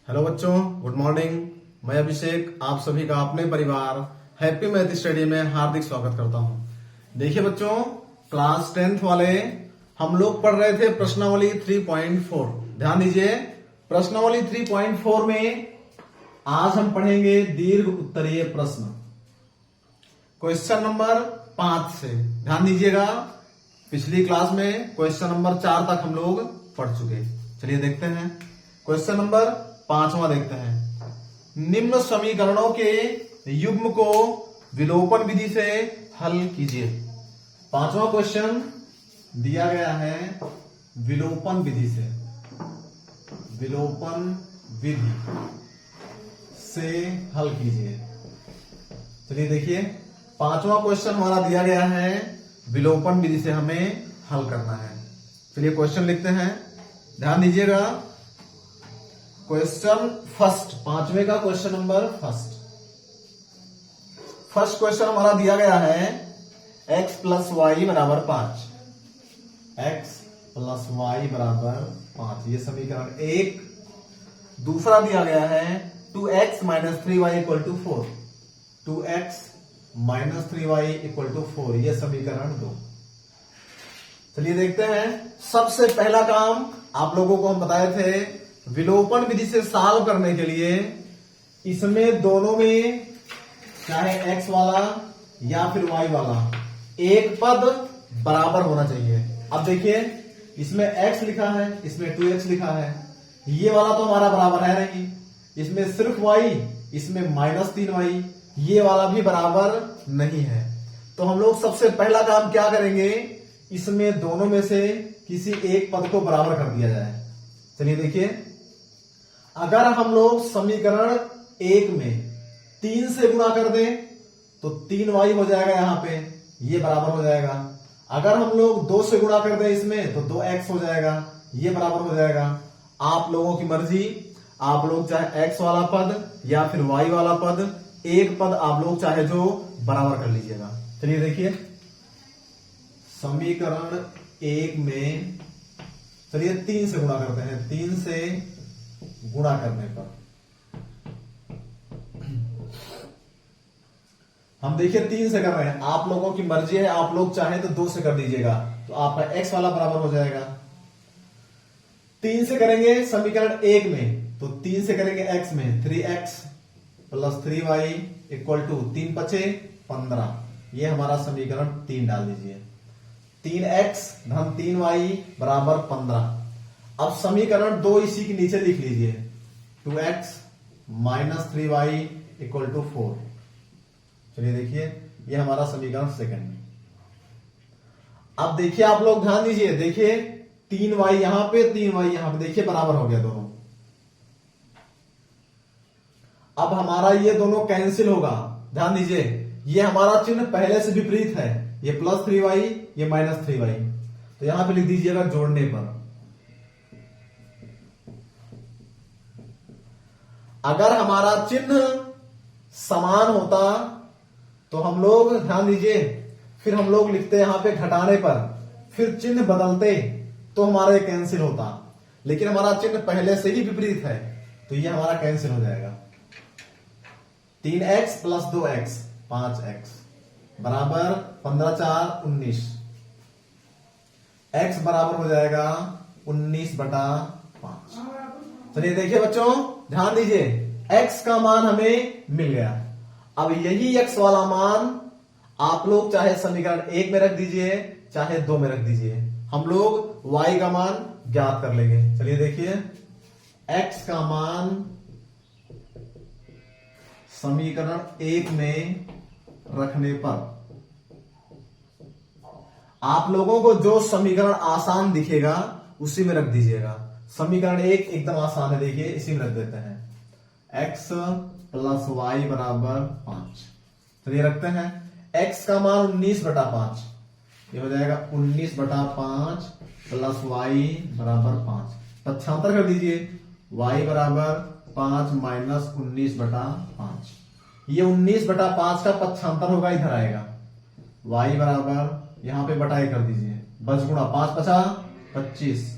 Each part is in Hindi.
हेलो बच्चों, गुड मॉर्निंग। मैं अभिषेक आप सभी का अपने परिवार हैप्पी मैथ स्टडी में हार्दिक स्वागत करता हूं। देखिए बच्चों, क्लास 10th वाले हम लोग पढ़ रहे थे प्रश्नावली 3.4। ध्यान दीजिए, प्रश्नावली 3.4 में आज हम पढ़ेंगे दीर्घ उत्तरीय प्रश्न, क्वेश्चन नंबर 5 से। ध्यान दीजिएगा, पिछली क्लास में क्वेश्चन नंबर 4 तक हम लोग पढ़ चुके। चलिए देखते हैं, क्वेश्चन नंबर 5वां देखते हैं। निम्न समीकरणों के युग्म को विलोपन विधि से हल कीजिए। 5वां क्वेश्चन दिया गया है विलोपन विधि से, विलोपन विधि से हल कीजिए। चलिए देखिए, 5वां क्वेश्चन हमारा दिया गया है विलोपन विधि से हमें हल करना है। चलिए क्वेश्चन लिखते हैं, ध्यान दीजिएगा। क्वेश्चन फर्स्ट, 5वें का क्वेश्चन नंबर फर्स्ट क्वेश्चन हमारा दिया गया है x प्लस वाई बराबर 5। x प्लस वाई बराबर 5, ये समीकरण 1। दूसरा दिया गया है 2x minus 3y equal to 4। 2x minus 3y equal to 4, ये समीकरण 2। चलिए देखते हैं। सबसे पहला काम आप लोगों को हम बताए थे, विलोपन विधि से सॉल्व करने के लिए इसमें दोनों में चाहे x वाला या फिर y वाला एक पद बराबर होना चाहिए। अब देखिए, इसमें x लिखा है, इसमें 2x लिखा है, ये वाला तो हमारा बराबर है नहीं। इसमें सिर्फ y, इसमें माइनस 3y, ये वाला भी बराबर नहीं है। तो हम लोग सबसे पहला काम क्या करेंगे, इसमें दोनों में से किसी एक पद को बराबर कर दिया जाए। चलिए देखिए, अगर हम लोग समीकरण 1 में 3 से गुणा कर दें तो 3y हो जाएगा, यहां पे ये बराबर हो जाएगा। अगर हम लोग 2 से गुणा कर दें इसमें तो 2x हो जाएगा, ये बराबर हो जाएगा। आप लोगों की मर्जी, आप लोग चाहे x वाला पद या फिर y वाला पद, एक पद आप लोग चाहे जो बराबर कर लीजिएगा। चलिए देखिए, समीकरण 1 में चलिए 3 से गुणा करते हैं। 3 से गुणा करने पर हम देखिए 3 से कर रहे हैं, आप लोगों की मर्जी है, आप लोग चाहे तो 2 से कर दीजिएगा, तो आपका x वाला बराबर हो जाएगा। 3 से करेंगे समीकरण 1 में तो 3 से करेंगे x में, 3x plus 3y equal to 3 पचे 15, ये हमारा समीकरण 3 डाल दीजिए। 3x धन 3y बराबर 15। अब समीकरण 2 इसी के नीचे लिख लीजिए, 2x minus 3y equal to 4। चलिए देखिए, ये हमारा समीकरण सेकंड। अब देखिए, आप लोग ध्यान दीजिए, देखिए 3y यहां पे 3y यहां पे, देखिए बराबर हो गया दोनों। अब हमारा ये दोनों कैंसिल होगा। ध्यान दीजिए, ये हमारा चिन्ह पहले से विपरीत है, ये प्लस 3y, ये माइनस 3y, तो यहां पे लिख दीजिएगा जोड़ने पर। अगर हमारा चिन्ह समान होता तो हम लोग, ध्यान दीजिए, फिर हम लोग लिखते यहां पे घटाने पर, फिर चिन्ह बदलते तो हमारा कैंसिल होता, लेकिन हमारा चिन्ह पहले से ही विपरीत है तो ये हमारा कैंसिल हो जाएगा। 3x प्लस 2x 5x बराबर 15 4 19, x बराबर हो जाएगा 19/5। चलिए देखिए बच्चों, ध्यान दीजिए, x का मान हमें मिल गया। अब यही x वाला मान आप लोग चाहे समीकरण 1 में रख दीजिए, चाहे 2 में रख दीजिए, हम लोग y का मान ज्ञात कर लेंगे। चलिए देखिए, x का मान समीकरण 1 में रखने पर आप लोगों को जो समीकरण आसान दिखेगा उसी में रख दीजिएगा। समीकरण 1 एकदम आसान है, देखिए इसी में रख देते हैं, x प्लस वाई बराबर 5। चलिए रखते हैं, x का मान 19/5, ये हो जाएगा 19/5 प्लस वाई बराबर 5। पक्षांतर कर दीजिए, y बराबर 5 माइनस 19/5, ये 19/5 का पक्षांतर होगा, इधर आएगा। y बराबर यहां पे बटाई कर दीजिए, बस गुणा 5 × 5 = 25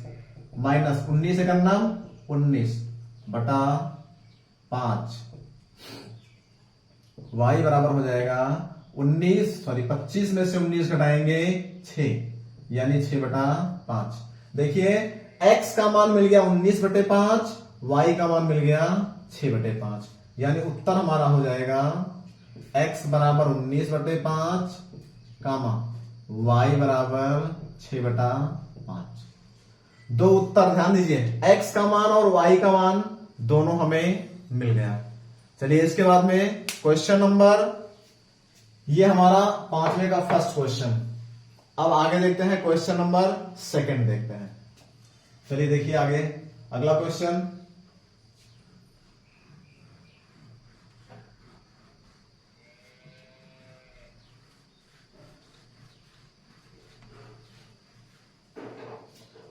माइनस 19 एकम 19 बटा 5, y बराबर हो जाएगा 25 में से 19 घटाएंगे 6, यानी 6 बटा 5। देखिए x का मान मिल गया 19/5, y का मान मिल गया 6/5, यानी उत्तर हमारा हो जाएगा x बराबर 19/5, y बराबर 6/5। दो उत्तर ध्यान दीजिए, x का मान और y का मान दोनों हमें मिल गया। चलिए इसके बाद में क्वेश्चन नंबर, ये हमारा 5वें का फर्स्ट क्वेश्चन। अब आगे देखते हैं क्वेश्चन नंबर 2 देखते हैं। चलिए देखिए आगे अगला question.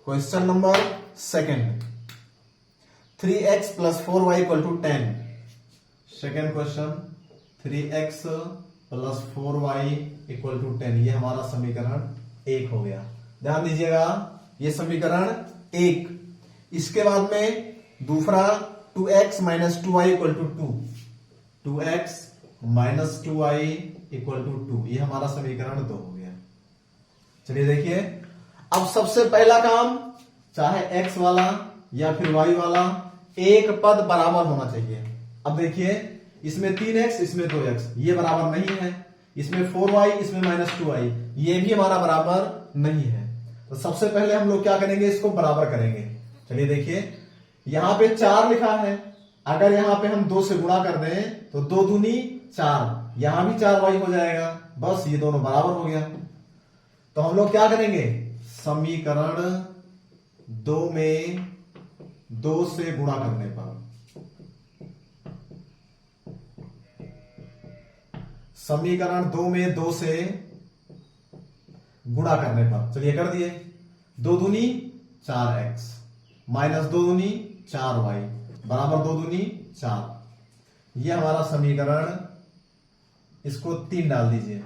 Question number 2, 3x + 4y = 10। Second question, 3x + 4y = 10। ये हमारा समीकरण 1 हो गया। ध्यान दीजिएगा, ये समीकरण 1। इसके बाद में दूसरा 2x - 2y = 2, 2x - 2y = 2। ये हमारा समीकरण 2 हो गया। चलिए देखिए, अब सबसे पहला काम, चाहे x वाला या फिर y वाला, एक पद बराबर होना चाहिए। अब देखिए, इसमें 3x, इसमें 2x, ये बराबर नहीं है। इसमें 4y, इसमें -2y, ये भी हमारा बराबर नहीं है। तो सबसे पहले हम लोग क्या करेंगे, इसको बराबर करेंगे। चलिए देखिए, यहां पे 4 लिखा है, अगर यहां पे हम 2 से गुणा कर दें तो 2 दूनी 4, यहां भी 4y हो जाएगा। बस ये दोनों बराबर हो गया। तो हम लोग क्या करेंगे, समीकरण 2 में 2 से गुणा करने पर, समीकरण 2 में 2 से गुणा करने पर, चलिए कर दिए। 2 दूनी 4x -2 दूनी 4y बराबर 2 दूनी 4। यह हमारा समीकरण, इसको 3 डाल दीजिए।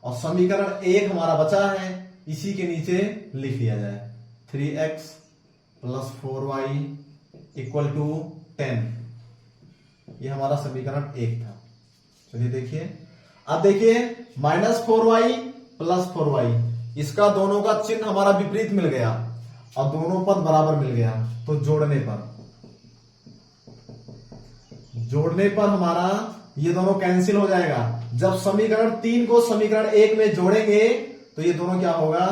और समीकरण 1 हमारा बचा है, इसी के नीचे लिख दिया जाए। 3x + 4y = 10। यह हमारा समीकरण 1 था। चलिए देखिए, अब देखिए -4y + 4y, इसका दोनों का चिन्ह हमारा विपरीत मिल गया और दोनों पद बराबर मिल गया। तो जोड़ने पर हमारा ये दोनों कैंसिल हो जाएगा। जब समीकरण 3 को समीकरण 1 में जोड़ेंगे तो ये दोनों क्या होगा,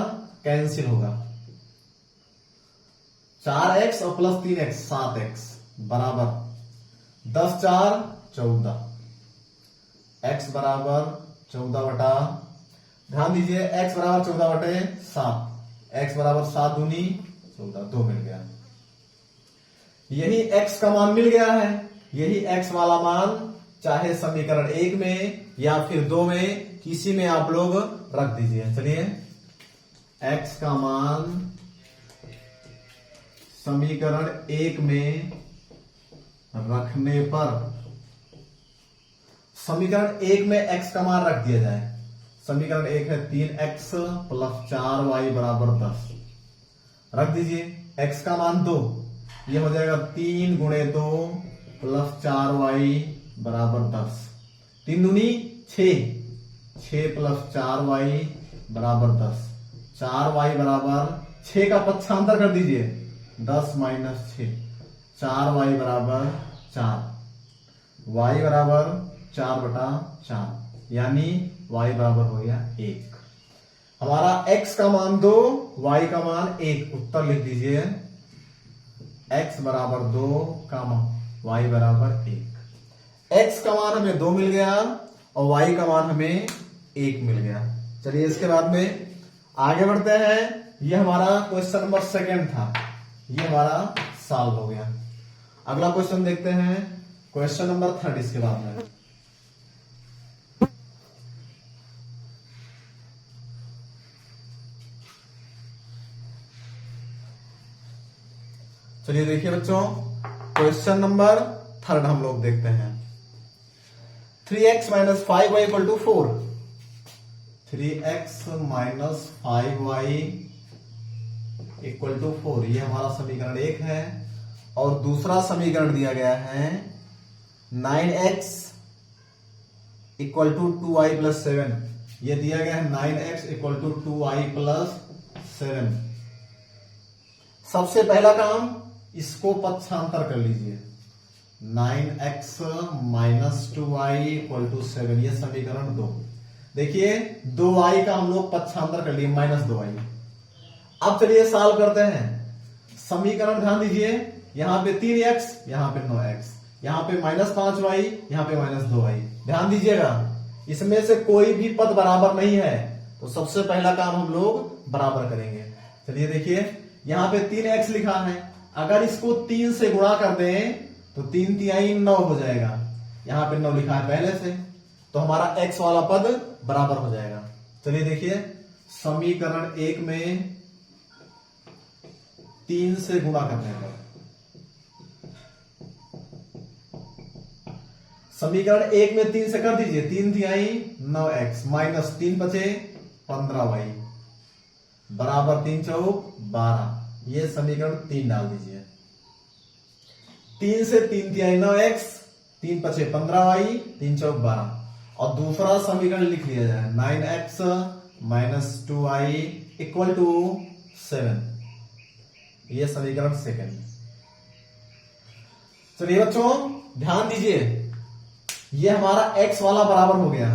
कैंसिल होगा। 4x और +3x 7x बराबर 10 × 4 = 14, x बराबर 14 ध्यान दीजिए, x बराबर 14/7, x बराबर 7 दूनी 14, 2 मिल गया। यही x का मान मिल गया है। यही x वाला मान चाहे समीकरण 1 में या फिर 2 में, किसी में आप लोग रख दीजिए। चलिए, x का मान समीकरण 1 में रखने पर, समीकरण 1 में x का मान रख दिया जाए। समीकरण 1 है 3x + 4y = 10, रख दीजिए। x का मान 2, ये हो जाएगा 3 × 2 + 4y = 10। 3 दूनी 6, 6 + 4y = 10। 4y = 6 का पक्षांतर कर दीजिए, 10 - 6, 4y = 4, y बराबर 4/4, यानी y बराबर हो गया 1। हमारा x का मान 2, y का मान 1। उत्तर लिख दीजिए, x बराबर 2, y बराबर 1। x का मान हमें 2 मिल गया और y का मान हमें 1 मिल गया। चलिए इसके बाद में आगे बढ़ते हैं। यह हमारा क्वेश्चन नंबर 2 था, यह हमारा सॉल्व हो गया। अगला क्वेश्चन देखते हैं, क्वेश्चन नंबर 3 इसके बाद में। चलिए देखिए बच्चों, क्वेश्चन नंबर 3 हम लोग देखते हैं। 3x - 5y = 4, 3x - 5y = 4। ये हमारा समीकरण 1 है। और दूसरा समीकरण दिया गया है 9x equal to 2y plus 7। ये दिया गया है 9x equal to 2y plus 7। सबसे पहला काम, इसको पक्षांतर कर लीजिए। 9x minus 2y equal to 7, ये समीकरण 2। देखिए 2y का हम लोग पक्षांतर कर लिए, माइनस 2y। अब चलिए सॉल्व करते हैं। समीकरण ध्यान दीजिए, यहां पे 3x, यहां पे 9x, यहां पे माइनस 5y, यहां पे माइनस 2y। ध्यान दीजिएगा, इसमें से कोई भी पद बराबर नहीं है, तो सबसे पहला काम हम लोग बराबर करेंगे। चलिए देखिए, यहां पे 3x लिखा है, अगर इसको 3 से गुणा कर दें तो 3 तिहाई 9 हो जाएगा। यहां पे 9 लिखा है पहले से, तो हमारा x वाला पद बराबर हो जाएगा। चलिए देखिए, समीकरण 1 में 3 से गुणा करने पर, समीकरण 1 में 3 से कर दीजिए, 3 तिहाई 9x माइनस 3 बचे 15y बराबर 3 चौक 12। ये समीकरण 3 डाल दीजिए। 3 से 3 तिहाई 9x, 3 बचे 15y, 3 चौक 12। और दूसरा समीकरण लिख लिया जाए, 9x minus 2y equal to 7। ये समीकरण सेकंड। चलिए बच्चों ध्यान दीजिए, ये हमारा x वाला बराबर हो गया,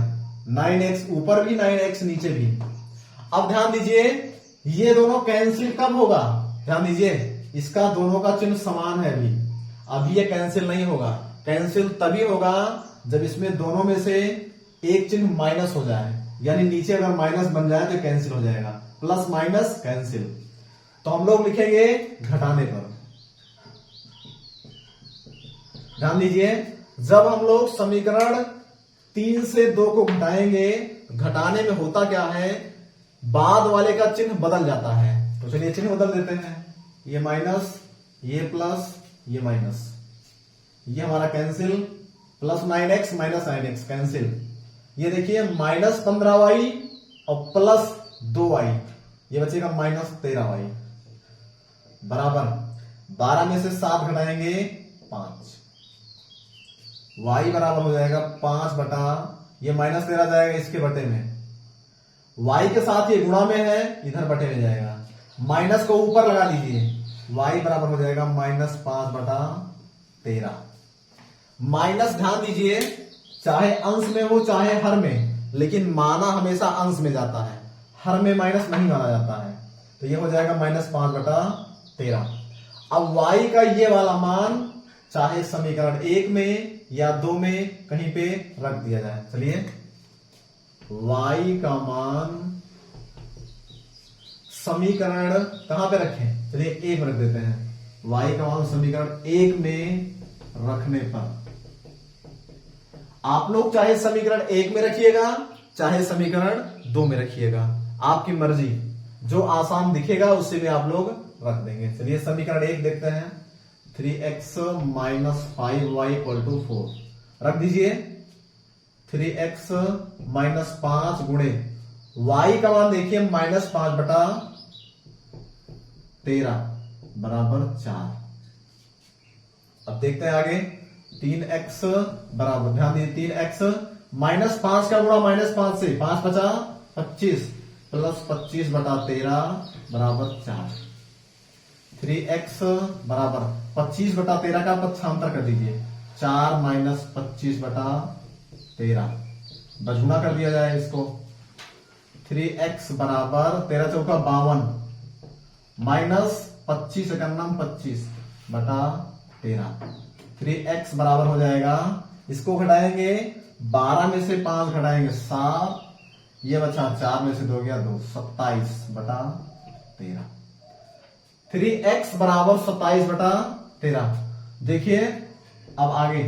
9x ऊपर भी 9x नीचे भी। अब ध्यान दीजिए, ये दोनों कैंसिल कब होगा? ध्यान दीजिए, इसका दोनों का चिन्ह समान है अभी ये कैंसिल नहीं होगा। कैंसिल तभी होगा जब इसमें दोनों में से एक चिन्ह माइनस हो जाए, यानी नीचे अगर माइनस बन जाए तो कैंसिल हो जाएगा। प्लस माइनस कैंसिल, तो हम लोग लिखेंगे घटाने पर। ध्यान दीजिए, जब हम लोग समीकरण 3 से 2 को घटाएंगे, घटाने में होता क्या है, बाद वाले का चिन्ह बदल जाता है। तो चलिए चिन्ह बदल देते हैं, ये माइनस, ये प्लस, ये माइनस, ये हमारा cancel. Plus 9x minus 9x cancel. ये देखिए माइनस 15y और प्लस 2y, ये बचेगा माइनस 13y बराबर 12 में से 7 घटाएंगे 5, y बराबर हो जाएगा 5 बटा, ये माइनस 13 जाएगा इसके बटे में, y के साथ ये गुणा में है, इधर बटे में जाएगा। माइनस को ऊपर लगा लीजिए, y बराबर हो जाएगा माइनस 5 बटा 13। माइनस ध्यान दीजिए, चाहे अंश में हो चाहे हर में, लेकिन माना हमेशा अंश में जाता है, हर में माइनस नहीं माना जाता है। तो ये हो जाएगा माइनस 5 बटा 13। अब y का ये वाला मान चाहे समीकरण 1 में या 2 में कहीं पे रख दिया जाए। चलिए y का मान समीकरण कहां पे रखें? चलिए 1 में रख देते हैं। y का मान समीकरण 1 में रखने पर आप लोग चाहे समीकरण 1 में रखिएगा चाहे समीकरण 2 में रखिएगा, आपकी मर्जी, जो आसान दिखेगा उससे भी आप लोग रख देंगे। चलिए समीकरण 1 देखते हैं, 3x minus 5y equal to 4 रख दीजिए। 3x माइनस 5 गुणे y का मान देखिए माइनस 5 बटा 13 बराबर 4। अब देखते हैं आगे, 3x बराबर, ध्यान दीजिए 3x माइनस 5 का गुणा माइनस 5 से, 5 बचा 25 प्लस 25 बटा 13 बराबर 4। 3x बराबर 25 बटा 13 का पक्षांतर कर दीजिए, 4 माइनस 25 बटा 13, बजूना कर दिया जाए इसको। 3x बराबर 13 चौका 52 माइनस 25 एकन्नम 25 बटा 13। 3x बराबर हो जाएगा, इसको घटाएंगे 12 में से 5 घटाएंगे 7, ये बचा 4 में से 2 गया 2, 27 बटा 13। 3x बराबर 27 बटा 13। देखिए अब आगे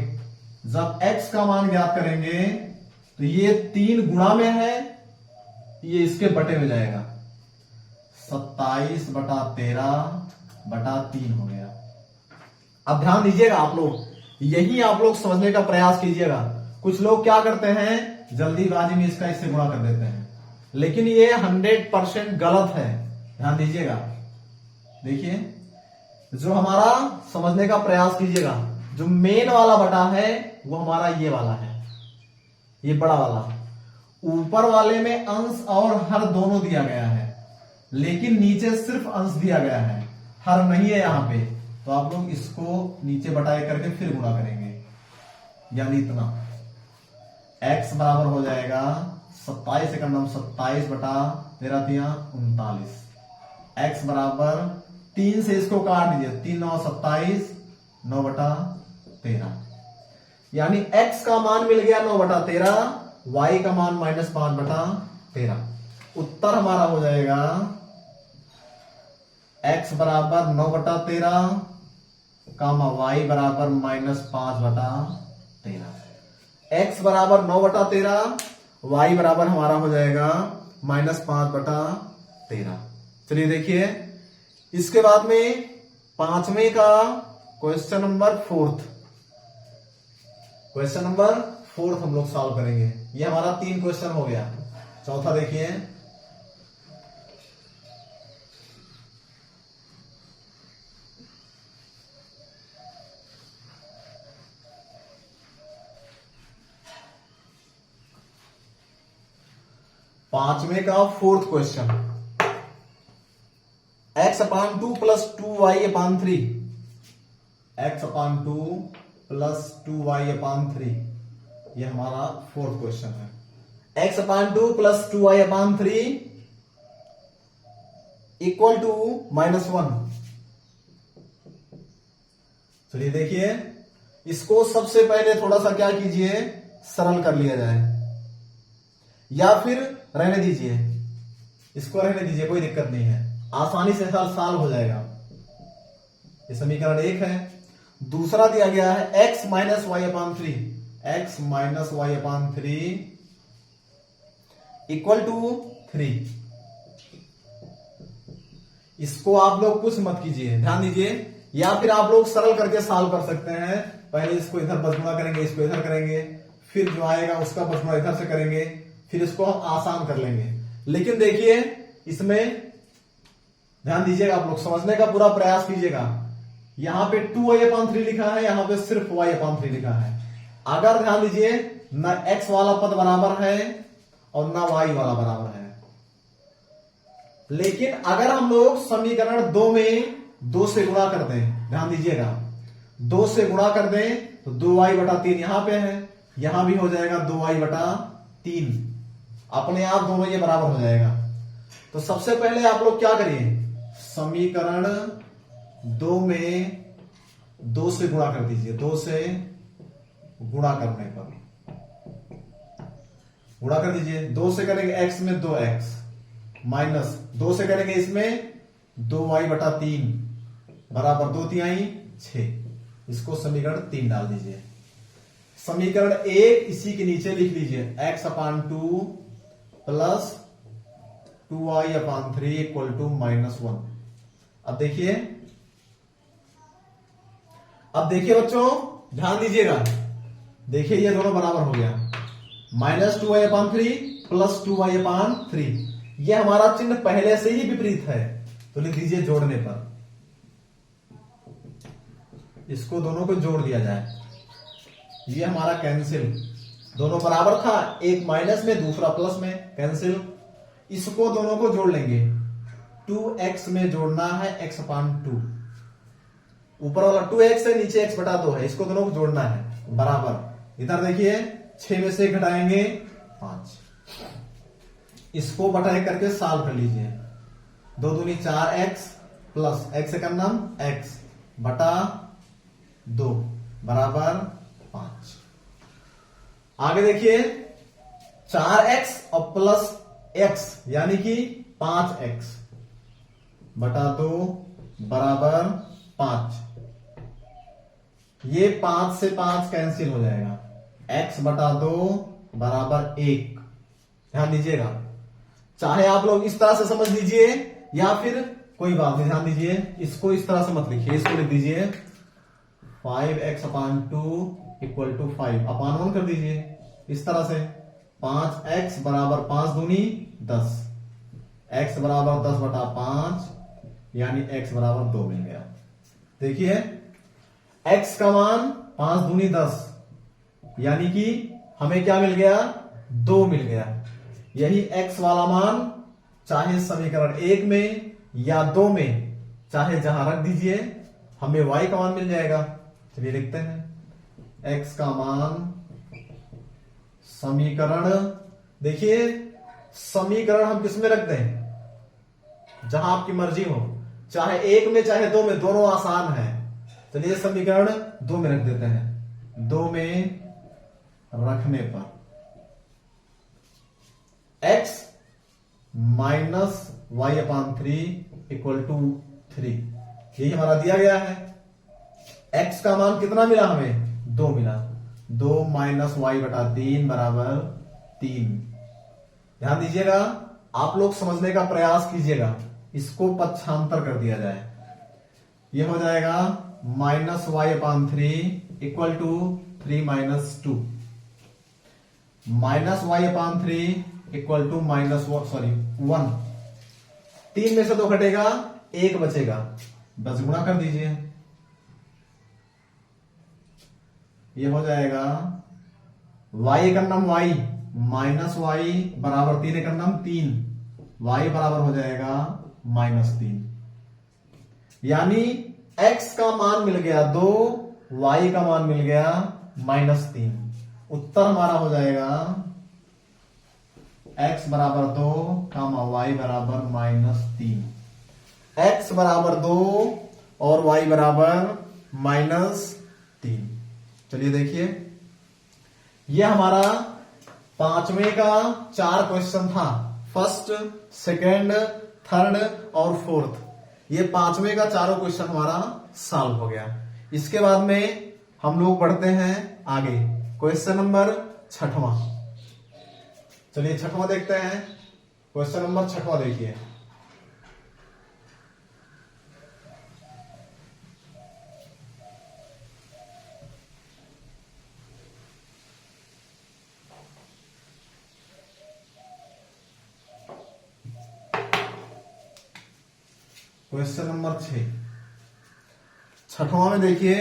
जब x का मान ज्ञात करेंगे तो ये 3 गुणा में है, ये इसके बटे में जाएगा, 27 बटा 13 बटा 3 हो गया। अब ध्यान दीजिएगा आप लोग, यही आप लोग समझने का प्रयास कीजिएगा। कुछ लोग क्या करते हैं, जल्दीबाजी में इसका इससे गुणा कर देते हैं, लेकिन ये 100% गलत है। ध्यान दीजिएगा, देखिए जो हमारा समझने का प्रयास कीजिएगा, जो मेन वाला बटा है वो हमारा ये वाला है, ये बड़ा वाला। ऊपर वाले में अंश और हर दोनों दिया गया है, लेकिन नीचे सिर्फ अंश दिया गया है, हर नहीं है यहां पे। तो आप लोग इसको नीचे बटाए करके फिर गुणा करेंगे, यानी इतना x बराबर हो जाएगा 27 सेकंड हम 27 बटा 13 तिया 39। x बराबर 3 से इसको काट दीजिए, 3 9 27, 9 बटा 13, यानी x का मान मिल गया 9 बटा 13, y का मान -5 बटा 13। उत्तर हमारा हो जाएगा x बराबर 9 बटा 13 कामा y बराबर -5 बटा 13। x बराबर 9 बटा 13, y बराबर हमारा हो जाएगा -5 बटा 13। चलिए देखिए, इसके बाद में पांचवें का क्वेश्चन नंबर 4, क्वेश्चन नंबर 4 हम लोग सॉल्व करेंगे। ये हमारा 3 क्वेश्चन हो गया। चौथा देखिए, पांचवें का 4th question, x/2 + 2y/3, x/2 + 2y/3, ये हमारा 4th क्वेश्चन है। x/2 + 2y/3 = -1। चलिए देखिए, इसको सबसे पहले थोड़ा सा क्या कीजिए, सरल कर लिया जाए, या फिर रहने दीजिए, इसको रहने दीजिए, कोई दिक्कत नहीं है, आसानी से सॉल्व हो जाएगा। ये समीकरण 1 है। दूसरा दिया गया है x - y/3, x - y/3 = 3। इसको आप लोग कुछ मत कीजिए, ध्यान दीजिए, या फिर आप लोग सरल करके सॉल्व कर सकते हैं। पहले इसको इधर बसगुणा करेंगे, इसको इधर करेंगे, फिर जो आएगा उसका बसगुणा इधर से करेंगे, फिर इसको हम आसान कर लेंगे। लेकिन देखिए, इसमें ध्यान दीजिएगा, आप लोग समझने का पूरा प्रयास कीजिएगा। यहां पे 2y/3 लिखा है, यहां पे सिर्फ y/3 लिखा है। अगर ध्यान दीजिए, ना x वाला पद बराबर है और ना y वाला बराबर है। लेकिन अगर हम लोग समीकरण 2 में 2 से गुणा कर दें, ध्यान दीजिएगा, 2 से गुणा कर दें तो 2y/3 यहां पे है, यहां भी हो जाएगा 2y/3, अपने आप दोनों ये बराबर हो जाएगा। तो सबसे पहले आप लोग क्या करिए, समीकरण 2 में 2 से गुणा कर दीजिए। 2 से गुणा करने पर गुणा कर दीजिए, 2 से करेंगे x में 2x, माइनस 2 से करेंगे इसमें 2y/3 बराबर 2 तिहाई 6। इसको समीकरण 3 डाल दीजिए। समीकरण 1 इसी के नीचे लिख लीजिए, x/2 + 2y/3 = -1। अब देखिए बच्चों, ध्यान दीजिएगा, देखिए ये दोनों बराबर हो गया, -2y/3 + 2y/3। ये हमारा चिन्ह पहले से ही विपरीत है, तो लिख दीजिए जोड़ने पर, इसको दोनों को जोड़ दिया जाए। ये हमारा कैंसिल, दोनों बराबर था, एक माइनस में दूसरा प्लस में, कैंसिल। इसको दोनों को जोड़ लेंगे, 2x में जोड़ना है x/2, ऊपर वाला 2x है, नीचे x/2 है, इसको दोनों को जोड़ना है बराबर। इधर देखिए, 6 में से घटाएंगे 5, इसको बटाए करके सॉल्व कर लीजिए। 2 दूनी 4x प्लस x से करना x बटा 2 बराबर 5। आगे देखिए, 4x और प्लस x यानी कि 5x बटा 2 बराबर 5। ये 5 से 5 कैंसिल हो जाएगा, x बटा 2 बराबर 1। ध्यान दीजिएगा, चाहे आप लोग इस तरह से समझ लीजिए या फिर कोई बात नहीं, ध्यान दीजिए, इसको इस तरह से मत लिखिए, इसको लिख दीजिए 5x/2 = 5, अपान 1 कर दीजिए इस तरह से। 5x बराबर 5 दूनी 10, x बराबर 10/5, यानी x बराबर 2 मिल गया। देखिए x का मान 5 दूनी 10, यानी कि हमें क्या मिल गया, 2 मिल गया। यही x वाला मान चाहे समीकरण 1 में या 2 में, चाहे जहां रख दीजिए, हमें y का मान मिल जाएगा। चलिए लिखते हैं x का मान समीकरण, देखिए समीकरण हम किसमें रख दें, जहां आपकी मर्जी हो, चाहे 1 में चाहे 2 में, दोनों आसान है। चलिए समीकरण 2 में रख देते हैं। 2 में रखने पर x minus y upon 3 equal to 3, यही हमारा दिया गया है। x का मान कितना मिला हमें, 2 मिला। 2 माइनस वाई बटा 3 बराबर 3। ध्यान दीजिएगा, आप लोग समझने का प्रयास कीजिएगा, इसको पक्षांतर कर दिया जाए, यह हो जाएगा minus y upon 3 equal to 3 minus 2, minus y upon 3 equal to minus 1। 3 में से 2 घटेगा, 1 बचेगा, बस गुणा कर दीजिए, ये हो जाएगा y एकन्नम y माइनस वाई बराबर 3 एकन्नम 3, y बराबर हो जाएगा -3, यानी x का मान मिल गया 2, y का मान मिल गया -3। उत्तर हमारा हो जाएगा x बराबर 2, y बराबर -3। x बराबर 2 और y बराबर -3। चलिए देखिए, यह हमारा 5वें का 4 क्वेश्चन था, फर्स्ट, सेकंड, थर्ड और फोर्थ। ये 5वें का चारों क्वेश्चन हमारा सॉल्व हो गया। इसके बाद में हम लोग बढ़ते हैं आगे, क्वेश्चन नंबर 6वां। चलिए 6वां देखते हैं। क्वेश्चन नंबर 6वां देखिए, क्वेश्चन नंबर 6वां में देखिए,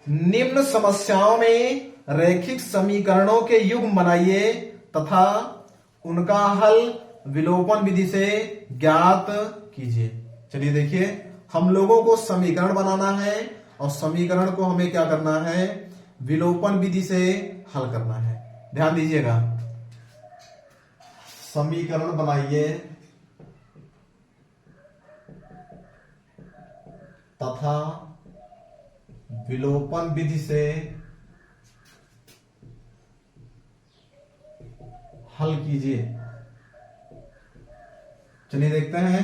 निम्न समस्याओं में रैखिक समीकरणों के युग्म बनाइए तथा उनका हल विलोपन विधि से ज्ञात कीजिए। चलिए देखिए, हम लोगों को समीकरण बनाना है और समीकरण को हमें क्या करना है, विलोपन विधि से हल करना है। ध्यान दीजिएगा, समीकरण बनाइए तथा विलोपन विधि से हल कीजिए। चलिए देखते हैं,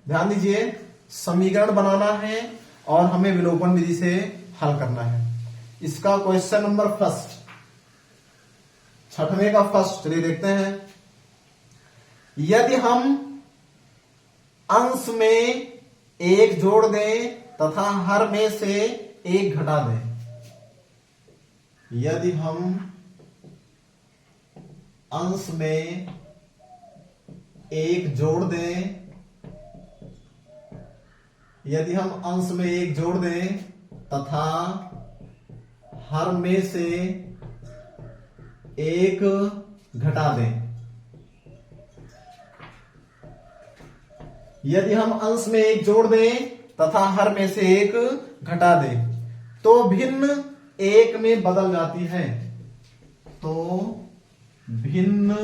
ध्यान दीजिए, समीकरण बनाना है और हमें विलोपन विधि से हल करना है। इसका क्वेश्चन नंबर फर्स्ट, 6वें का फर्स्ट, चलिए देखते हैं। यदि हम अंश में 1 जोड़ दें तथा हर में से 1 घटा दें, यदि हम अंश में 1 जोड़ दें, यदि हम अंश में 1 जोड़ दें तथा हर में से 1 घटा दें, यदि हम अंश में 1 जोड़ दें तथा हर में से 1 घटा दें, तो भिन्न 1 में बदल जाती है, तो भिन्न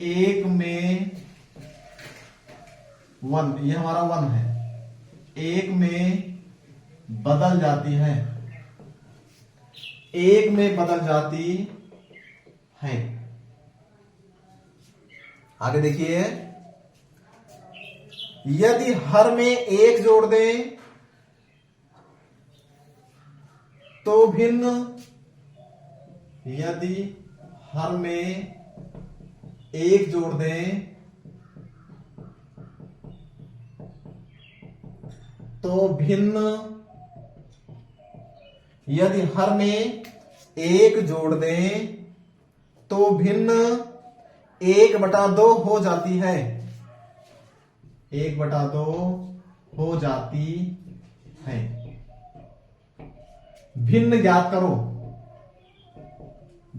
1 में 1, ये हमारा 1 है, 1 में बदल जाती है, 1 में बदल जाती है। आगे देखिए, यदि हर में 1 जोड़ दें तो भिन्न, यदि हर में 1 जोड़ दें तो भिन्न, यदि हर में 1 जोड़ दें तो भिन्न 1/2 हो जाती है, 1/2 हो जाती है। भिन्न ज्ञात करो,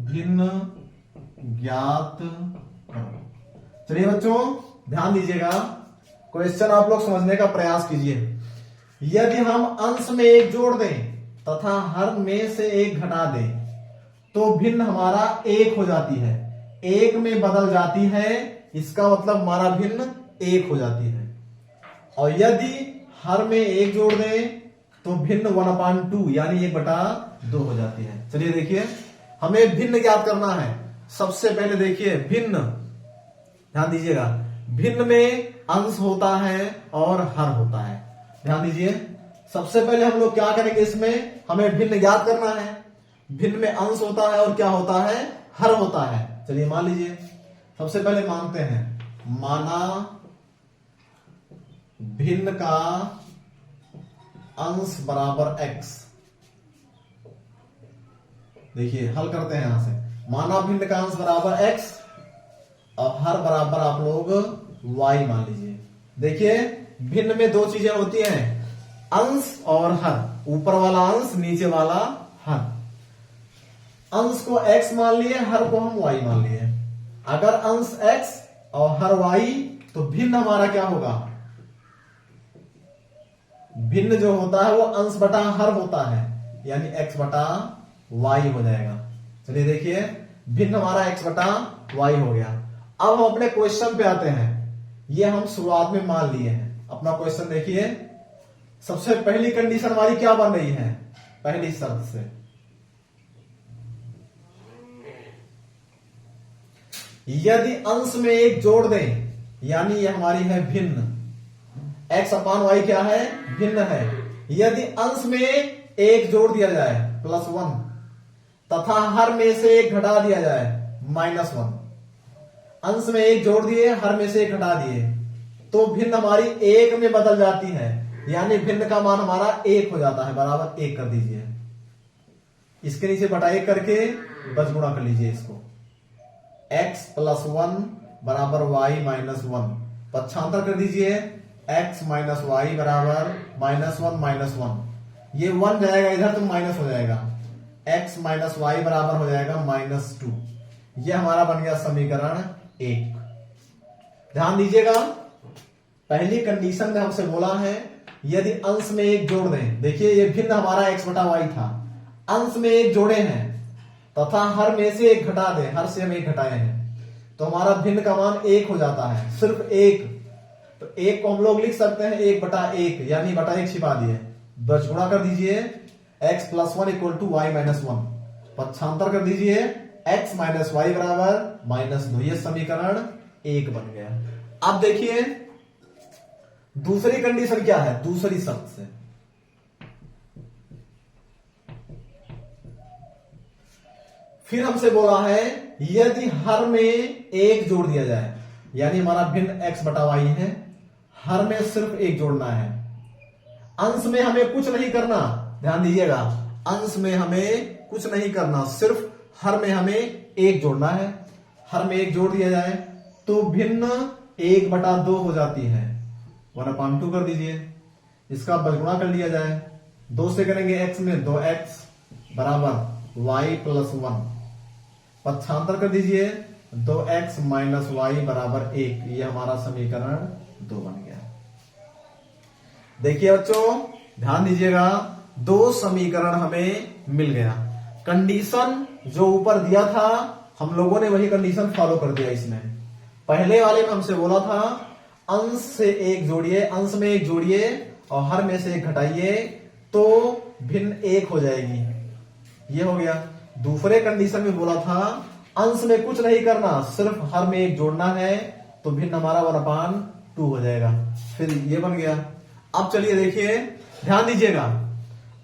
भिन्न ज्ञात करो। चलिए बच्चों ध्यान दीजिएगा, क्वेश्चन आप लोग समझने का प्रयास कीजिए। यदि हम अंश में 1 जोड़ दें तथा हर में से 1 घटा दें तो भिन्न हमारा 1 हो जाती है, 1 में बदल जाती है, इसका मतलब हमारा भिन्न 1 हो जाती है। और यदि हर में 1 जोड़ दें तो भिन्न 1/2 यानी 1/2 हो जाती है। चलिए देखिए, हमें भिन्न ज्ञात करना है। सबसे पहले देखिए भिन्न, ध्यान दीजिएगा, भिन्न में अंश होता है और हर होता है। ध्यान दीजिए, सबसे पहले हम लोग क्या करेंगे, इसमें हमें भिन्न ज्ञात करना है। भिन्न में अंश होता है और क्या होता है, हर होता है। चलिए मान लीजिए, सबसे पहले मानते हैं, माना भिन्न का अंश बराबर x। देखिए हल करते हैं यहां से, माना भिन्न का अंश बराबर x और हर बराबर आप लोग y मान लीजिए। देखिए भिन्न में 2 चीजें होती हैं, अंश और हर, ऊपर वाला अंश नीचे वाला हर। अंश को x मान लिए, हर को हम y मान लिए। अगर अंश x और हर y तो भिन्न हमारा क्या होगा, भिन्न जो होता है वो अंश बटा हर होता है, यानी x बटा y हो जाएगा। चलिए देखिए, भिन्न हमारा x बटा y हो गया। अब हम अपने क्वेश्चन पे आते हैं, ये हम शुरुआत में मान लिए हैं। अपना क्वेश्चन देखिए, सबसे पहली कंडीशन हमारी क्या बन रही है, पहली शर्त से, यदि अंश में 1 जोड़ दें, यानी ये हमारी है भिन्न, x/y क्या है, भिन्न है। यदि अंश में 1 जोड़ दिया जाए +1 तथा हर में से 1 घटा दिया जाए -1, अंश में 1 जोड़ दिए, हर में से 1 घटा दिए, तो भिन्न हमारी 1 में बदल जाती है, यानी भिन्न का मान हमारा 1 हो जाता है, बराबर 1 कर दीजिए। इसके नीचे बटा 1 करके बस गुणा कर लीजिए इसको, x + 1 बराबर y - 1, पक्षांतर कर दीजिए, x - y बराबर -1 - 1, ये 1 जाएगा इधर तो माइनस हो जाएगा, x - y बराबर हो जाएगा -2। ये हमारा बन गया समीकरण 1। ध्यान दीजिएगा, पहली कंडीशन में हमसे बोला है यदि अंश में 1 जोड़ दें, देखिए ये भिन्न हमारा x बटा y था, अंश में 1 जोड़े हैं तथा हर में से 1 घटा दें, हर से हम 1 घटाए हैं, तो हमारा भिन्न का मान 1 हो जाता है, सिर्फ 1। तो 1 को हम लोग लिख सकते हैं 1/1, यानी बटा 1 छिपा दिए, बस गुणा कर दीजिए, x + 1 = y - 1, पक्षांतर कर दीजिए, x - y बराबर -2, ये समीकरण 1 बन गया। अब देखिए दूसरी कंडीशन क्या है, दूसरी शर्त से, फिर हमसे बोला है यदि हर में 1 जोड़ दिया जाए, यानी हमारा भिन्न x बटा y है, हर में सिर्फ 1 जोड़ना है, अंश में हमें कुछ नहीं करना। ध्यान दीजिएगा, अंश में हमें कुछ नहीं करना, सिर्फ हर में हमें 1 जोड़ना है। हर में 1 जोड़ दिया जाए तो भिन्न 1/2 हो जाती है, 1/2 कर दीजिए, इसका बसगुणा कर लिया जाए, 2 से करेंगे x में, 2x बराबर y + 1, पक्षांतर कर दीजिए, 2x - y बराबर 1, ये हमारा समीकरण 2 बन गया। देखिए बच्चों ध्यान दीजिएगा, 2 समीकरण हमें मिल गया। कंडीशन जो ऊपर दिया था हम लोगों ने वही कंडीशन फॉलो कर दिया। इसमें पहले वाले में हमसे बोला था अंश से 1 जोड़िए, अंश में 1 जोड़िए और हर में से 1 घटाइए तो भिन्न 1 हो जाएगी, ये हो गया। दूसरे कंडीशन में बोला था अंश में कुछ नहीं करना, सिर्फ हर में 1 जोड़ना है तो भिन्न हमारा 1/2 हो जाएगा, फिर ये बन गया। अब चलिए देखिए, ध्यान दीजिएगा,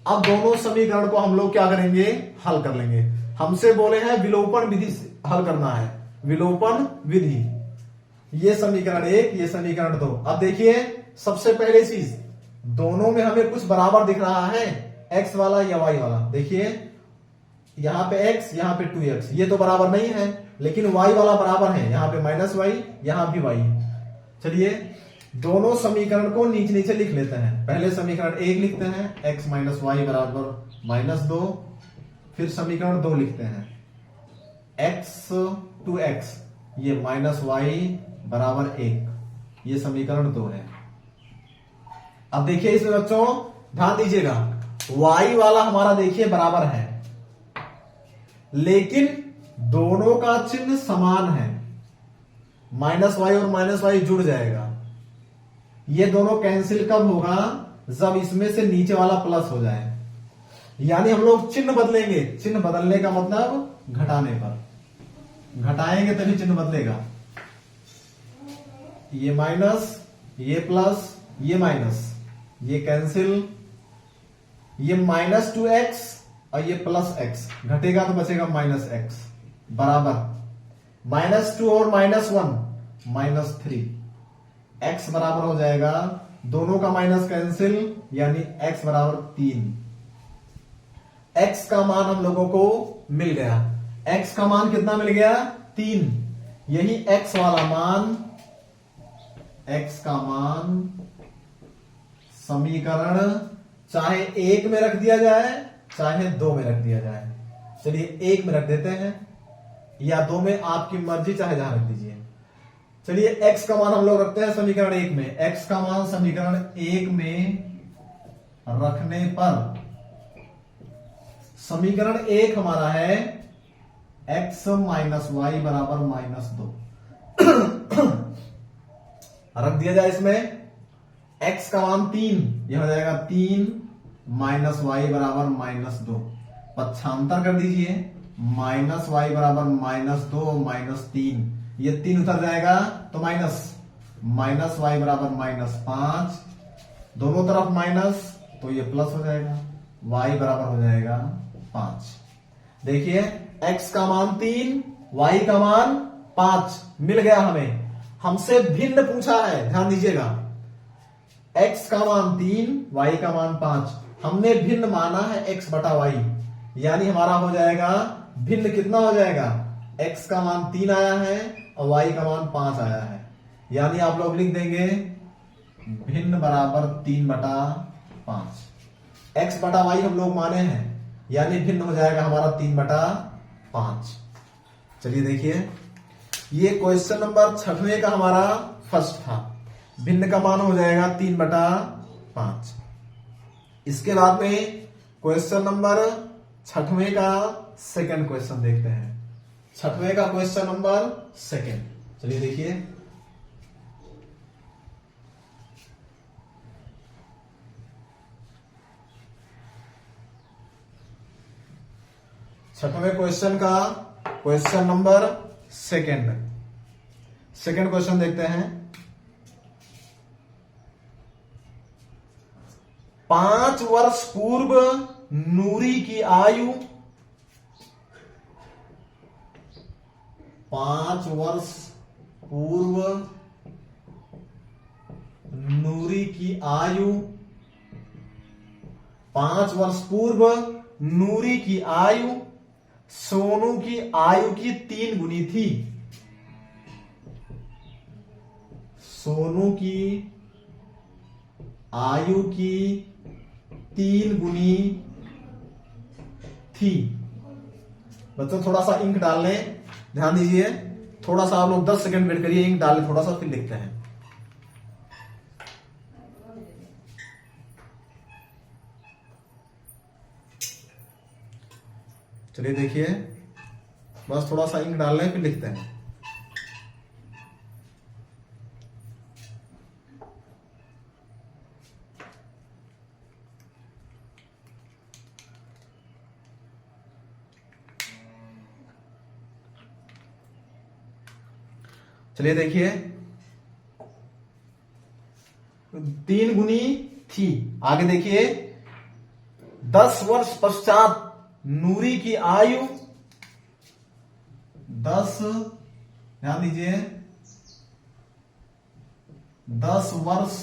अब दोनों समीकरण को हम लोग क्या करेंगे, हल कर लेंगे। हमसे बोले हैं विलोपन विधि से हल करना है, विलोपन विधि, ये समीकरण 1, ये समीकरण 2। अब देखिए सबसे पहले चीज, दोनों में हमें कुछ बराबर दिख रहा है, x वाला या y वाला। देखिए यहां पे x, यहां पे 2x, ये तो बराबर नहीं है, लेकिन y वाला बराबर है, यहां पे -y, यहां भी y। चलिए दोनों समीकरण को नीचे नीचे लिख लेते हैं। पहले समीकरण 1 लिखते हैं, x माइनस वाई बराबर -2। फिर समीकरण 2 लिखते हैं, x टू x, ये -y बराबर 1। ये समीकरण 2 है। अब देखिए इसमें बच्चों ध्यान दीजिएगा, y वाला हमारा देखिए बराबर है, लेकिन दोनों का चिन्ह समान है। -y और -y जुड़ जाएगा। ये दोनों कैंसिल कब होगा? जब इसमें से नीचे वाला प्लस हो जाए। यानी हम लोग चिन्ह बदलेंगे। चिन्ह बदलने का मतलब घटाने पर, घटाएंगे तभी चिन्ह बदलेगा। ये माइनस, ये प्लस, ये माइनस, ये कैंसिल, ये -2x और ये +x, घटेगा तो बचेगा -x बराबर -2 और -1 -3। x बराबर हो जाएगा, दोनों का माइनस कैंसिल, यानी x बराबर 3। x का मान हम लोगों को मिल गया। x का मान कितना मिल गया? 3। यही x वाला मान, x का मान समीकरण चाहे 1 में रख दिया जाए चाहे 2 में रख दिया जाए। चलिए 1 में रख देते हैं या 2 में, आपकी मर्जी, चाहे जहां रख दीजिए। चलिए x का मान हम लोग रखते हैं समीकरण 1 में। x का मान समीकरण 1 में रखने पर समीकरण 1 हमारा है x माइनस वाई बराबर -2। रख दिया जाए इसमें, x का मान 3, यह हो जाएगा 3 माइनस वाई बराबर -2। पक्षांतर कर दीजिए, -y बराबर -2 -3, ये 3 उतर जाएगा तो -y बराबर -5, दोनों तरफ माइनस तो ये प्लस हो जाएगा, y बराबर हो जाएगा 5। देखिए x का मान 3, y का मान 5 मिल गया हमें। हमसे भिन्न पूछा है, ध्यान दीजिएगा, x का मान 3, y का मान 5। हमने भिन्न माना है x बटा y, यानी हमारा हो जाएगा भिन्न कितना हो जाएगा? x का मान 3 आया है और y का मान 5 आया है। यानी आप लोग लिख देंगे भिन्न बराबर 3 बटा 5। x बटा y हम लोग माने हैं, यानी भिन्न हो जाएगा हमारा 3 बटा 5। चलिए देखिए, ये क्वेश्चन नंबर 6वें का हमारा फर्स्ट था। भिन्न का मान हो जाएगा 3 बटा 5। इसके बाद में क्वेश्चन नंबर 6वें का सेकंड क्वेश्चन देखते हैं। 6वें का क्वेश्चन नंबर सेकंड, चलिए देखिए। छठवें क्वेश्चन का क्वेश्चन नंबर सेकंड क्वेश्चन देखते हैं। 5 वर्ष पूर्व नूरी की आयु, 5 वर्ष पूर्व नूरी की आयु, 5 वर्ष पूर्व नूरी की आयु सोनू की आयु की 3 गुनी थी। सोनू की आयु की 3 गुनी थी। बच्चों थोड़ा सा इंक डाल लें, ध्यान दीजिए, थोड़ा सा आप लोग 10 सेकंड वेट करिए, इंक डाल लें थोड़ा सा, फिर लिखते हैं। चलिए देखिए, बस थोड़ा सा इंक डाल लें फिर लिखते हैं। चलिए देखिए, 3 गुनी थी। आगे देखिए, 10 वर्ष पश्चात नूरी की आयु 10, ध्यान दीजिए, 10 वर्ष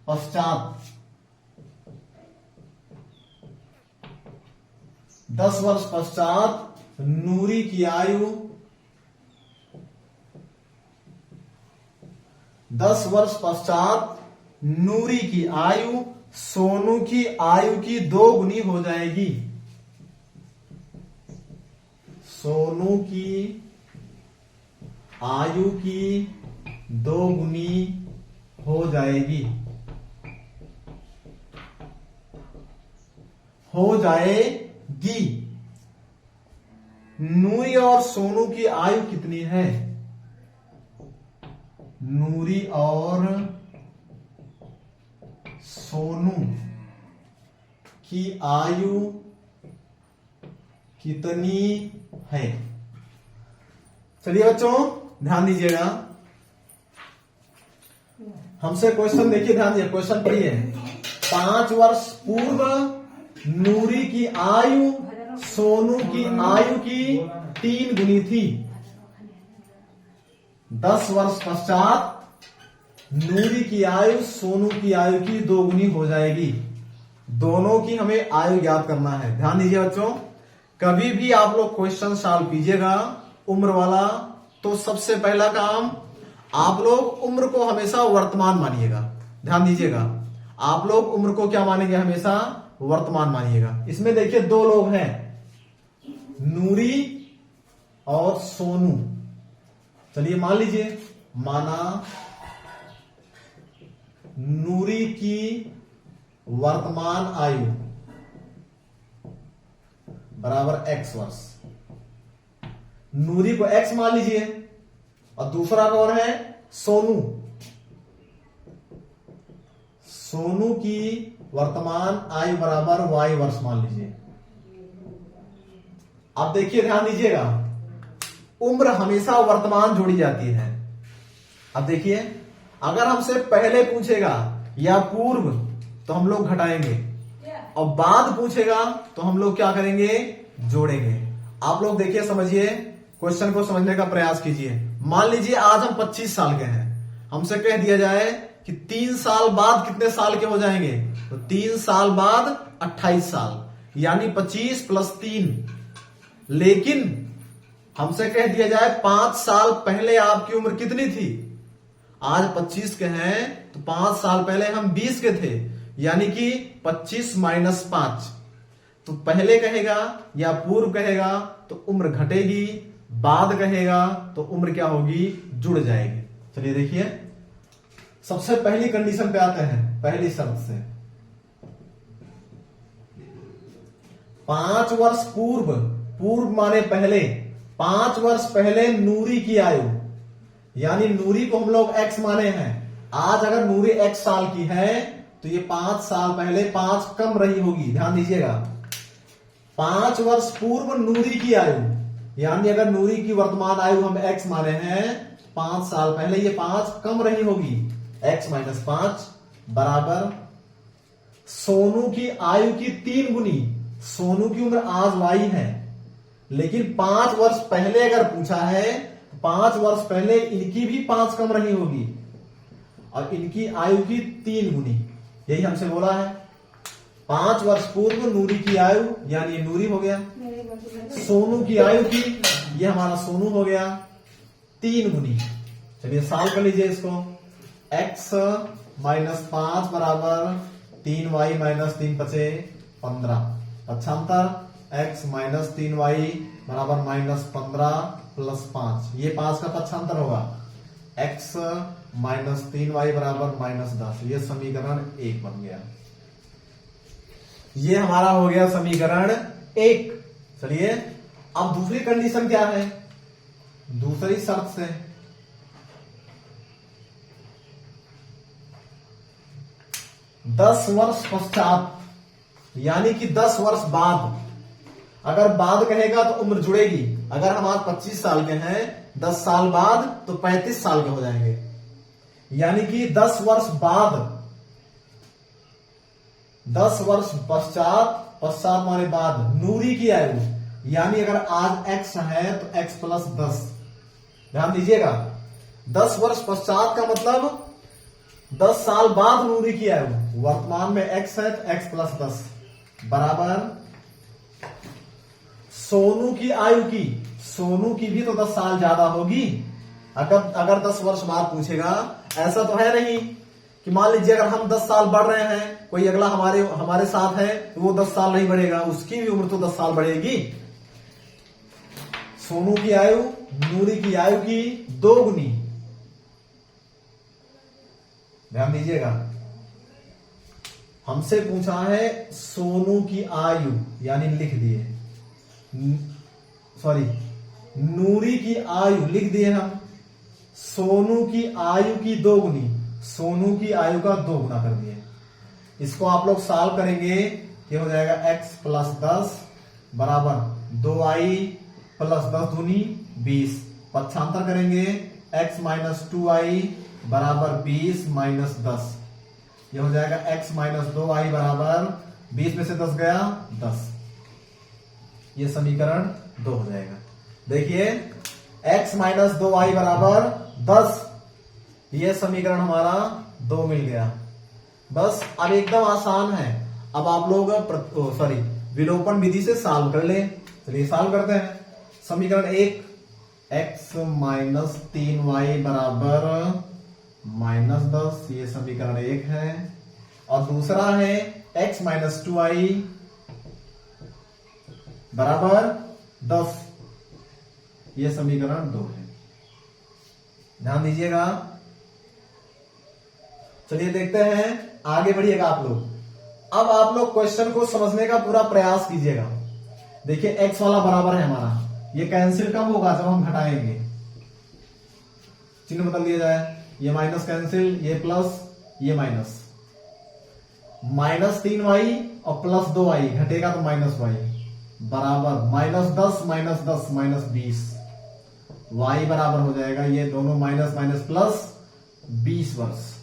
पश्चात, 10 वर्ष पश्चात नूरी की आयु 10 वर्ष पश्चात नूरी की आयु सोनू की आयु की 2 गुनी हो जाएगी। सोनू की आयु की 2 गुनी हो जाएगी। नूरी और सोनू की आयु कितनी है? नूरी और सोनू की आयु कितनी है? चलिए बच्चों ध्यान दीजिएगा, हमसे क्वेश्चन देखिए, ध्यान दीजिए, क्वेश्चन पढ़िए। 5 वर्ष पूर्व नूरी की आयु सोनू की आयु की 3 गुनी थी। 10 वर्ष पश्चात नूरी की आयु सोनू की आयु की 2 गुनी हो जाएगी। दोनों की हमें आयु ज्ञात करना है। ध्यान दीजिए बच्चों, कभी भी आप लोग क्वेश्चन सॉल्व कीजिएगा उम्र वाला, तो सबसे पहला काम आप लोग उम्र को हमेशा वर्तमान मानिएगा। ध्यान दीजिएगा, आप लोग उम्र को क्या मानेंगे? हमेशा वर्तमान मानिएगा। इसमें देखिए 2 लोग हैं, नूरी और सोनू। चलिए मान लीजिए, माना नूरी की वर्तमान आयु बराबर x वर्ष। नूरी को x मान लीजिए, और दूसरा कौन है? सोनू। सोनू की वर्तमान आयु बराबर y वर्ष मान लीजिए। अब देखिए, ध्यान दीजिएगा, उम्र हमेशा वर्तमान जोड़ी जाती है। अब देखिए, अगर हमसे पहले पूछेगा या पूर्व तो हम लोग घटाएंगे, और बाद पूछेगा तो हम लोग क्या करेंगे? जोड़ेंगे। आप लोग देखिए, समझिए, क्वेश्चन को समझने का प्रयास कीजिए। मान लीजिए आज हम 25 साल के हैं, हमसे कह दिया जाए कि 3 साल बाद कितने साल के हो जाएंगे? तो 3 साल बाद 28 साल, यानी 25 प्लस 3। लेकिन हमसे कह दिया जाए 5 साल पहले आपकी उम्र कितनी थी? आज 25 के हैं तो 5 साल पहले हम 20 के थे, यानी कि 25 माइनस 5। तो पहले कहेगा या पूर्व कहेगा तो उम्र घटेगी, बाद कहेगा तो उम्र क्या होगी? जुड़ जाएगी। चलिए देखिए, सबसे पहली कंडीशन पे आते हैं, पहली शर्त से। 5 वर्ष पूर्व, पूर्व माने पहले, 5 वर्ष पहले नूरी की आयु, यानी नूरी को हम लोग x माने हैं। आज अगर नूरी x साल की है तो ये 5 साल पहले 5 कम रही होगी। ध्यान दीजिएगा, 5 वर्ष पूर्व नूरी की आयु, यानी अगर नूरी की वर्तमान आयु हम x माने हैं, 5 साल पहले ये 5 कम रही होगी, x माइनस 5 बराबर सोनू की आयु की 3 गुनी। सोनू की उम्र आज y है, लेकिन 5 वर्ष पहले अगर पूछा है तो 5 वर्ष पहले इनकी भी 5 कम रही होगी, और इनकी आयु की 3 गुनी। यही हमसे बोला है। 5 वर्ष पूर्व नूरी की आयु, यानी ये नूरी हो गया, सोनू की आयु की, ये हमारा सोनू हो गया, 3 गुनी। चलिए सॉल्व कर लीजिए इसको। x माइनस 5 बराबर 3y माइनस 3 पचे 15। पक्षांतर x माइनस 3y बराबर माइनस 15 प्लस 5, ये 5 का पक्षांतर होगा। x माइनस 3y बराबर माइनस 10, ये समीकरण 1 बन गया। ये हमारा हो गया समीकरण 1। चलिए अब दूसरी कंडीशन क्या है? दूसरी शर्त से 10 वर्ष पश्चात, यानी कि 10 वर्ष बाद। अगर बाद कहेगा तो उम्र जुड़ेगी। अगर हम आज 25 साल के हैं, 10 साल बाद तो 35 साल के हो जाएंगे, यानी कि 10 वर्ष बाद, 10 वर्ष पश्चात, पश्चात माने बाद, नूरी की आयु, यानी अगर आज x है तो x प्लस 10। ध्यान दीजिएगा, 10 वर्ष पश्चात का मतलब 10 साल बाद नूरी की आयु, वर्तमान में x है तो x प्लस 10 बराबर सोनू की आयु की, सोनू की भी तो 10 साल ज्यादा होगी। अगर 10 वर्ष बाद पूछेगा ऐसा तो है नहीं कि मान लीजिए अगर हम 10 साल बढ़ रहे हैं, कोई अगला हमारे साथ है तो वो 10 साल नहीं बढ़ेगा, उसकी भी उम्र तो 10 साल बढ़ेगी। सोनू की आयु नूरी की आयु की 2 गुनी। ध्यान दीजिएगा, हमसे पूछा है सोनू की आयु, यानी लिख दिए, सॉरी नूरी की आयु लिख दिए हम, सोनू की आयु की 2 गुनी, सोनू की आयु का 2 गुना कर दिए। इसको आप लोग सॉल्व करेंगे, ये हो जाएगा x प्लस 10 बराबर 2i प्लस 10 दूनी 20। पक्षांतर करेंगे x माइनस 2i बराबर 20 माइनस 10, ये हो जाएगा x माइनस 2i बराबर 20 में से 10 गया 10, ये समीकरण 2 हो जाएगा। देखिए x माइनस 2i बराबर 10, ये समीकरण हमारा 2 मिल गया। बस अब एकदम आसान है, अब आप लोग विलोपन विधि से सॉल्व कर ले। चलिए सॉल्व करते हैं। समीकरण 1 x माइनस 3y बराबर माइनस 10, ये समीकरण 1 है। और दूसरा है x माइनस 2i बराबर 10, ये समीकरण 2 है। ध्यान दीजिएगा। चलिए देखते हैं, आगे बढ़िएगा आप लोग। अब आप लोग क्वेश्चन को समझने का पूरा प्रयास कीजिएगा। देखिए x वाला बराबर है हमारा, ये कैंसिल कब होगा, जब हम घटाएंगे, चिन्ह बदल दिया जाए, ये माइनस कैंसिल, ये प्लस, ये माइनस, माइनस 3y और प्लस 2y घटेगा तो माइनस y बराबर माइनस 10 माइनस 10 माइनस 20, y बराबर हो जाएगा, ये दोनों माइनस माइनस प्लस 20 वर्ष।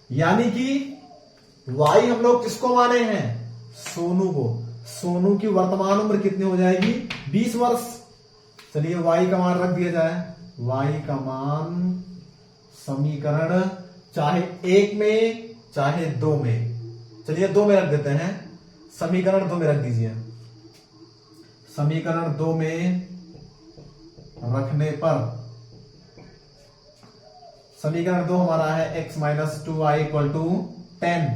यानी कि y हम लोग किसको माने हैं, सोनू को। सोनू की वर्तमान उम्र कितनी हो जाएगी, 20 वर्ष। चलिए y का मान रख दिया जाए, y का मान समीकरण चाहे 1 में चाहे 2 में, चलिए 2 में रख देते हैं, समीकरण 2 में रख दीजिए। समीकरण 2 में रखने पर समीकरण 2 हमारा है x minus 2i equal to 10,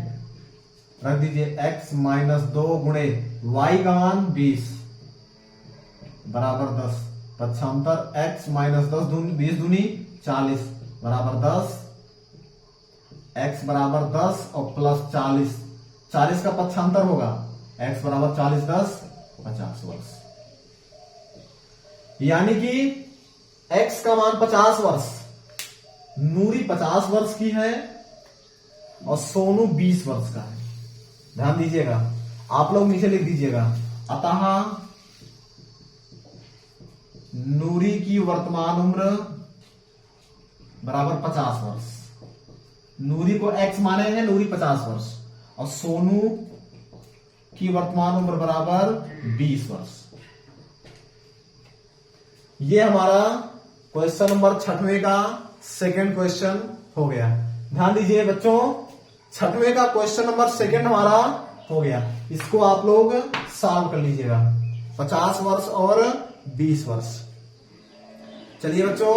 रख दीजिए x माइनस 2 गुणे y का मान 20 बराबर 10, पक्षांतर x माइनस 10 20 दूनी 40 बराबर 10, x बराबर 10 और प्लस 40, 40 का पक्षांतर होगा, x बराबर 40 10 50 वर्ष। यानी कि x का मान 50 वर्ष, नूरी 50 वर्ष की है और सोनू 20 वर्ष का है। ध्यान दीजिएगा, आप लोग नीचे लिख दीजिएगा, अतः नूरी की वर्तमान उम्र बराबर 50 वर्ष। नूरी को x माने हैं, नूरी 50 वर्ष, और सोनू की वर्तमान उम्र बराबर 20 वर्ष। ये हमारा क्वेश्चन नंबर 6वें का सेकंड क्वेश्चन हो गया। ध्यान दीजिए बच्चों, 6वें का क्वेश्चन नंबर सेकंड हमारा हो गया। इसको आप लोग सॉल्व कर लीजिएगा, 50 वर्ष और 20 वर्ष। चलिए बच्चों,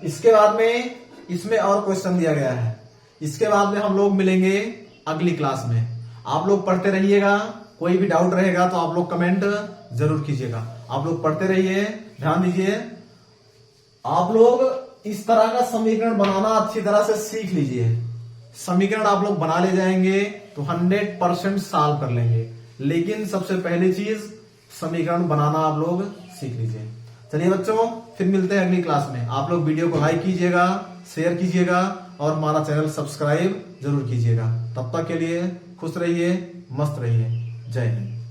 इसके बाद में इसमें और क्वेश्चन दिया गया है, इसके बाद में हम लोग मिलेंगे अगली क्लास में। आप लोग पढ़ते रहिएगा, कोई भी डाउट रहेगा तो आप लोग कमेंट जरूर कीजिएगा। आप लोग पढ़ते रहिए, ध्यान दीजिए। आप लोग इस तरह का समीकरण बनाना अच्छी तरह से सीख लीजिए। समीकरण आप लोग बना ले जाएंगे तो 100% सॉल्व कर लेंगे, लेकिन सबसे पहली चीज समीकरण बनाना आप लोग सीख लीजिए। चलिए बच्चों, फिर मिलते हैं अगली क्लास में। आप लोग वीडियो को लाइक कीजिएगा, शेयर कीजिएगा और हमारा चैनल सब्सक्राइब जरूर कीजिएगा। तब तक के लिए खुश रहिए, मस्त रहिए। जय हिंद।